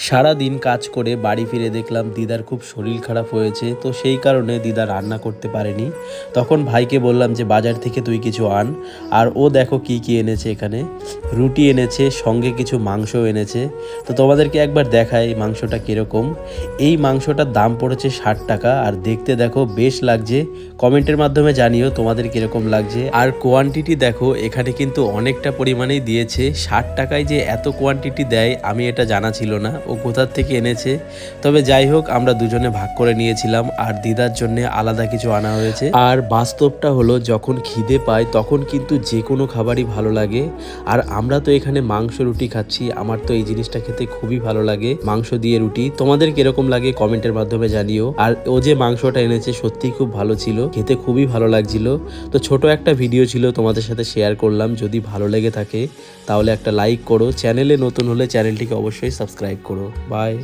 সারা দিন কাজ করে বাড়ি ফিরে দেখলাম দিদার খুব শরীর খারাপ হয়েছে, তো সেই কারণে দিদা রান্না করতে পারেনি। তখন ভাইকে বললাম যে বাজার থেকে তুই কিছু আন। আর ও দেখো কি কি এনেছে, এখানে রুটি এনেছে, সঙ্গে কিছু মাংস এনেছে। তো তোমাদেরকে একবার দেখাই মাংসটা কীরকম। এই মাংসটার দাম পড়েছে 60 টাকা, আর দেখতে দেখো বেশ লাগছে। কমেন্টের মাধ্যমে জানিও তোমাদের কীরকম লাগছে। আর কোয়ান্টিটি দেখো, এখানে কিন্তু অনেকটা পরিমাণেই দিয়েছে। 60 টাকায় যে এত কোয়ান্টিটি দেয় আমি এটা জানা ছিল না ও কোথার থেকে এনেছে। তবে যাই হোক, আমরা দুজনে ভাগ করে নিয়েছিলাম, আর দিদার জন্য আলাদা কিছু আনা হয়েছে। আর বাস্তবটা হলো, যখন খিদে পায় তখন কিন্তু যে কোনো খাবারই ভালো লাগে। আর আমরা তো এখানে মাংস রুটি খাচ্ছি, আমার তো এই জিনিসটা খেতে খুবই ভালো লাগে, মাংস দিয়ে রুটি। তোমাদের কিরকম লাগে কমেন্টের মাধ্যমে জানিও। আর ও যে মাংসটা এনেছে সত্যিই খুব ভালো ছিল, খেতে খুবই ভালো লাগছিল। তো ছোট একটা ভিডিও ছিল, তোমাদের সাথে শেয়ার করলাম। যদি ভালো লেগে থাকে তাহলে একটা লাইক করো, চ্যানেলে নতুন হলে চ্যানেলটিকে অবশ্যই সাবস্ক্রাইব করো। বাই।